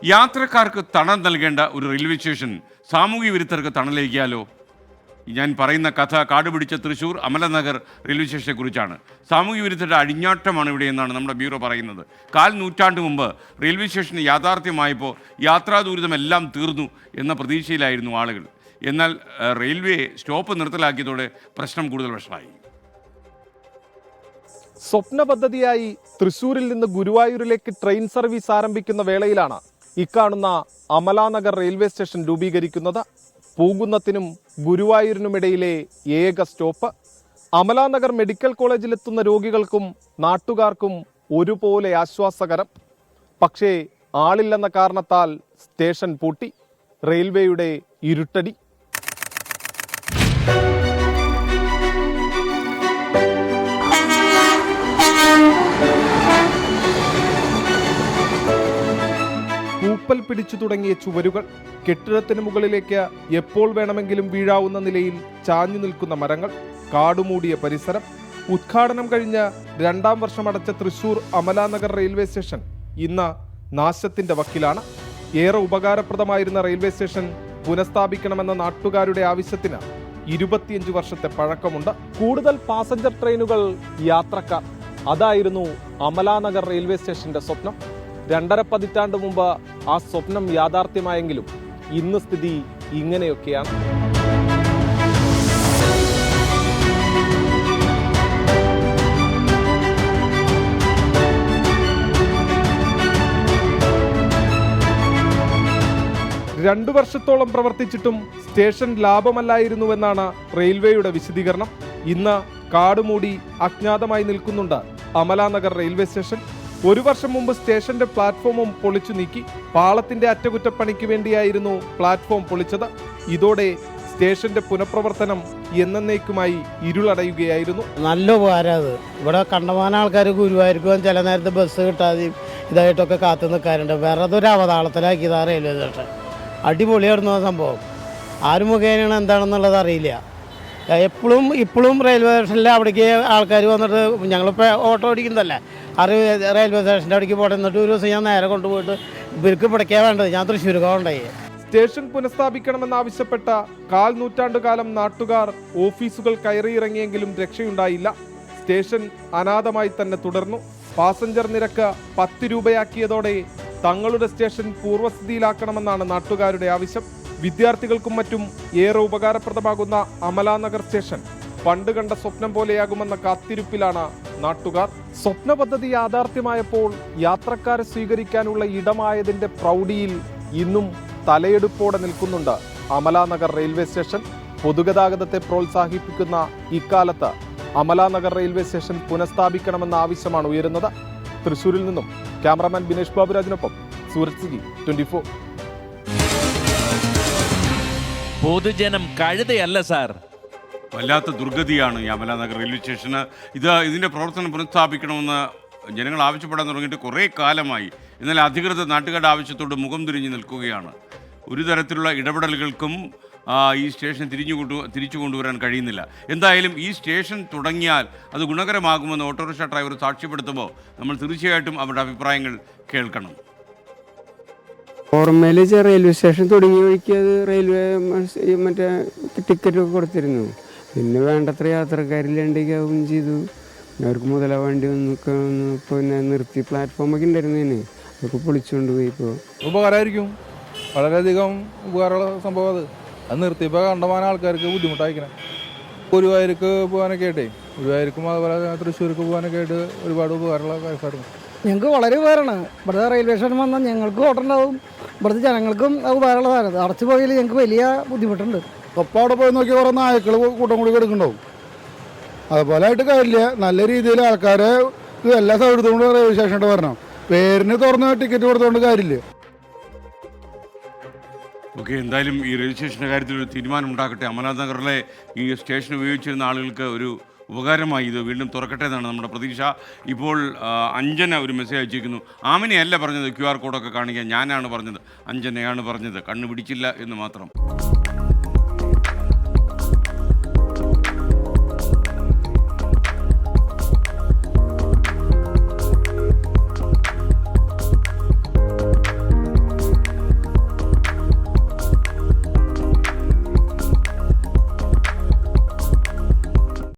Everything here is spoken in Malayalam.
യാത്രക്കാർക്ക് തണൽ നൽകേണ്ട ഒരു റെയിൽവേ സ്റ്റേഷൻ സാമൂഹ്യ വിരുദ്ധർക്ക് തണലേക്കിയാലോ? ഞാൻ പറയുന്ന കഥ കാടുപിടിച്ച തൃശ്ശൂർ അമലനഗർ റെയിൽവേ സ്റ്റേഷനെ കുറിച്ചാണ്. സാമൂഹ്യ വിരുദ്ധരുടെ അഴിഞ്ഞാട്ടമാണ് ഇവിടെ എന്നാണ് നമ്മുടെ ബ്യൂറോ പറയുന്നത്. 1/4 നൂറ്റാണ്ട് മുമ്പ് റെയിൽവേ സ്റ്റേഷൻ യാഥാർത്ഥ്യമായപ്പോൾ യാത്രാ ദുരിതമെല്ലാം തീർന്നു എന്ന പ്രതീക്ഷയിലായിരുന്നു ആളുകൾ. എന്നാൽ റെയിൽവേ സ്റ്റോപ്പ് നിർത്തലാക്കിയതോടെ പ്രശ്നം കൂടുതൽ വഷളായി. സ്വപ്ന പദ്ധതിയായി തൃശ്ശൂരിൽ നിന്ന് ഗുരുവായൂരിലേക്ക് ട്രെയിൻ സർവീസ് ആരംഭിക്കുന്ന വേളയിലാണ് ഇക്കാണുന്ന അമലാനഗർ റെയിൽവേ സ്റ്റേഷൻ രൂപീകരിക്കുന്നത്. പൂങ്കുന്നത്തിനും ഗുരുവായൂരിനുമിടയിലെ ഏക സ്റ്റോപ്പ്. അമലാനഗർ മെഡിക്കൽ കോളേജിലെത്തുന്ന രോഗികൾക്കും നാട്ടുകാർക്കും ഒരുപോലെ ആശ്വാസകരം. പക്ഷേ ആളില്ലെന്ന കാരണത്താൽ സ്റ്റേഷൻ പൂട്ടി. റെയിൽവേയുടെ ഇരുട്ടടി. പൂപ്പൽ പിടിച്ചു തുടങ്ങിയ ചുവരുകൾ, കെട്ടിടത്തിന് മുകളിലേക്ക് എപ്പോൾ വേണമെങ്കിലും വീഴാവുന്ന നിലയിൽ ചാഞ്ഞു നിൽക്കുന്ന മരങ്ങൾ, കാടുമൂടിയ പരിസരം. ഉദ്ഘാടനം കഴിഞ്ഞ് 2ാം വർഷം അടച്ച തൃശൂർ അമലാനഗർ റെയിൽവേ സ്റ്റേഷൻ ഇന്ന് നാശത്തിന്റെ വക്കിലാണ്. ഏറെ ഉപകാരപ്രദമായിരുന്ന റെയിൽവേ സ്റ്റേഷൻ പുനഃസ്ഥാപിക്കണമെന്ന നാട്ടുകാരുടെ ആവശ്യത്തിന് 25 വർഷത്തെ പഴക്കമുണ്ട്. കൂടുതൽ പാസഞ്ചർ ട്രെയിനുകൾ, യാത്രക്കാർ, അതായിരുന്നു അമലാനഗർ റെയിൽവേ സ്റ്റേഷന്റെ സ്വപ്നം. 2.5 പതിറ്റാണ്ട് മുമ്പ് ആ സ്വപ്നം യാഥാർത്ഥ്യമായെങ്കിലും ഇന്ന് സ്ഥിതി ഇങ്ങനെയൊക്കെയാണ്. രണ്ടു വർഷത്തോളം പ്രവർത്തിച്ചിട്ടും സ്റ്റേഷൻ ലാഭമല്ലായിരുന്നുവെന്നാണ് റെയിൽവേയുടെ വിശദീകരണം. ഇന്ന് കാടുമൂടി അജ്ഞാതമായി നിൽക്കുന്നുണ്ട് അമലാനഗർ റെയിൽവേ സ്റ്റേഷൻ. 1 വർഷം മുമ്പ് സ്റ്റേഷന്റെ പ്ലാറ്റ്ഫോമും പൊളിച്ചു നീക്കി. പാളത്തിന്റെ അറ്റകുറ്റപ്പണിക്ക് വേണ്ടിയായിരുന്നു പ്ലാറ്റ്ഫോം പൊളിച്ചത്. ഇതോടെ സ്റ്റേഷന്റെ പുനഃപ്രവർത്തനം എന്നേക്കുമായി ഇരുളടയുകയായിരുന്നു. നല്ല ഉപകാരം അത്. ഇവിടെ കണ്ടമാന ആൾക്കാർ ഗുരുവായൂർക്കും ചില നേരത്തെ ബസ് കിട്ടാതെയും ഇതായിട്ടൊക്കെ കാത്തു നിൽക്കാറുണ്ട്. വെറുതെ ഒരു അവതാളത്തിലാക്കിയതാ റെയിൽവേ സ്റ്റേഷൻ. അടിപൊളിയായിരുന്നു ആ സംഭവം. ആര് മുഖേനയാണ് എന്താണെന്നുള്ളത് അറിയില്ല. ഇപ്പോഴും റെയിൽവേ സ്റ്റേഷനിൽ അവിടേക്ക് ആൾക്കാർ വന്നിട്ട്, ഞങ്ങളിപ്പോൾ ഓട്ടോ ഓടിക്കുന്നതല്ലേ, റെയിൽവേ സ്റ്റേഷൻ്റെ അവിടേക്ക് പോട്ടെ. എന്നിട്ട് ഒരു ദിവസം ഞാൻ നേരെ കൊണ്ടുപോയിട്ട് ഇവർക്ക് പിടിക്കാൻ വേണ്ടത്, ഞാൻ തൃശ്ശൂർക്ക് കൊണ്ടായി. സ്റ്റേഷൻ പുനഃസ്ഥാപിക്കണമെന്നാവശ്യപ്പെട്ട 1/4 നൂറ്റാണ്ടുകാലം നാട്ടുകാർ ഓഫീസുകൾ കയറിയിറങ്ങിയെങ്കിലും രക്ഷയുണ്ടായില്ല. സ്റ്റേഷൻ അനാഥമായി തന്നെ തുടർന്നു. പാസഞ്ചർ നിരക്ക് 10 രൂപയാക്കിയതോടെ തങ്ങളുടെ സ്റ്റേഷൻ പൂർവ്വസ്ഥിതിയിലാക്കണമെന്നാണ് നാട്ടുകാരുടെ ആവശ്യം. വിദ്യാർത്ഥികൾക്കും മറ്റും ഏറെ ഉപകാരപ്രദമാകുന്ന അമലാനഗർ സ്റ്റേഷൻ പണ്ട് കണ്ട സ്വപ്നം പോലെയാകുമെന്ന കാത്തിരിപ്പിലാണ് നാട്ടുകാർ. സ്വപ്ന പദ്ധതി യാഥാർത്ഥ്യമായപ്പോൾ യാത്രക്കാരെ സ്വീകരിക്കാനുള്ള ഇടമായതിന്റെ പ്രൗഢിയിൽ ഇന്നും തലയെടുപ്പോടെ നിൽക്കുന്നുണ്ട് അമലാനഗർ റെയിൽവേ സ്റ്റേഷൻ. പൊതുഗതാഗതത്തെ പ്രോത്സാഹിപ്പിക്കുന്ന ഇക്കാലത്ത് അമലാനഗർ റെയിൽവേ സ്റ്റേഷൻ പുനഃസ്ഥാപിക്കണമെന്ന ആവശ്യമാണ് ഉയരുന്നത്. തൃശ്ശൂരിൽ നിന്നും ക്യാമറാമാൻ ബിനേഷ് ബാബുരാജിനൊപ്പം സൂരജ് സിജി, 24. പൊതുജനം കഴുതയല്ല സാർ. വല്ലാത്ത ദുർഗതിയാണ് ഈ അമലാനഗർ റെയിൽവേ സ്റ്റേഷന്. ഇതിൻ്റെ പ്രവർത്തനം പുനഃസ്ഥാപിക്കണമെന്ന് ജനങ്ങൾ ആവശ്യപ്പെടാൻ തുടങ്ങിയിട്ട് കുറേ കാലമായി. എന്നാൽ അധികൃതർ നാട്ടുകാരുടെ ആവശ്യത്തോട് മുഖം തിരിഞ്ഞ് നിൽക്കുകയാണ്. ഒരു തരത്തിലുള്ള ഇടപെടലുകൾക്കും ഈ സ്റ്റേഷൻ തിരിച്ചു കൊണ്ടുവരാൻ കഴിയുന്നില്ല. എന്തായാലും ഈ സ്റ്റേഷൻ തുടങ്ങിയാൽ അത് ഗുണകരമാകുമെന്ന് ഓട്ടോറിക്ഷ ഡ്രൈവർ സാക്ഷ്യപ്പെടുത്തുമ്പോൾ നമ്മൾ തീർച്ചയായിട്ടും അവരുടെ അഭിപ്രായങ്ങൾ കേൾക്കണം. ഓർമ്മയിൽ റെയിൽവേ സ്റ്റേഷൻ തുടങ്ങിയ വഴിക്ക് അത് റെയിൽവേ മറ്റേ ടിക്കറ്റൊക്കെ കൊടുത്തിരുന്നു. പിന്നെ വേണ്ടത്ര യാത്രക്കാരില്ലാണ്ടാവും ചെയ്തു. അവർക്ക് മുതലാവേണ്ടി വന്നൊക്കെ പിന്നെ നിർത്തി. പ്ലാറ്റ്ഫോമൊക്കെ ഉണ്ടായിരുന്നേനെ, അതൊക്കെ പൊളിച്ചുകൊണ്ട് പോയി. ഇപ്പോൾ ഉപകാരമായിരിക്കും, വളരെയധികം ഉപകാരമുള്ള സംഭവം. അത് നിർത്തിയപ്പോൾ കണ്ടമാന ആൾക്കാർക്ക് ബുദ്ധിമുട്ടായിരിക്കണം. ഗുരുവായൂർക്ക് പോകാനൊക്കെ ആയിട്ടേ, ഗുരുവായൂർക്കും അതുപോലെ തൃശ്ശൂർക്ക് പോകാനൊക്കെ ആയിട്ട് ഒരുപാട് ഉപകാരമുള്ള കാര്യമായിരുന്നു. ഞങ്ങൾക്ക് വളരെ ഉപകാരമാണ്. ഇവിടുത്തെ റെയിൽവേ സ്റ്റേഷൻ വന്നാൽ ഞങ്ങൾക്ക് ഓട്ടമുണ്ടാവും, ഇവിടുത്തെ ജനങ്ങൾക്കും ഉപകാരമുള്ളതാണ്. അടച്ചു പോയാൽ ഞങ്ങൾക്ക് വലിയ ബുദ്ധിമുട്ടുണ്ട്. അപ്പോൾ അവിടെ പോയി നോക്കി കുറേ നായ്ക്കൾ കൂട്ടം കൂടി കിടക്കുന്നുണ്ടാവും. അതുപോലെ ആയിട്ട് കാര്യമില്ല. നല്ല രീതിയിൽ ആൾക്കാരെ എല്ലാ സൗകര്യത്തോടും റെയിൽവേ സ്റ്റേഷനിൽ വരണം. പേരിന് തുറന്ന് ടിക്കറ്റ് കൊടുത്തുകൊണ്ട് കാര്യമില്ല. ഓക്കെ, എന്തായാലും ഈ റെയിൽവേ സ്റ്റേഷൻ്റെ കാര്യത്തിൽ ഒരു തീരുമാനം ഉണ്ടാക്കട്ടെ. അമലാനഗറിലെ ഈ സ്റ്റേഷൻ ഉപയോഗിച്ചിരുന്ന ആളുകൾക്ക് ഒരു ഉപകാരമായി ഇത് വീണ്ടും തുറക്കട്ടെ എന്നാണ് നമ്മുടെ പ്രതീക്ഷ. ഇപ്പോൾ അഞ്ജന ഒരു മെസ്സേജ് അയച്ചിരിക്കുന്നു. ആമിനെയല്ല പറഞ്ഞത് QR കോഡൊക്കെ കാണിക്കാൻ, ഞാനാണ് പറഞ്ഞത്, അഞ്ജനയാണ് പറഞ്ഞത്, കണ്ണു പിടിച്ചില്ല എന്ന് മാത്രം.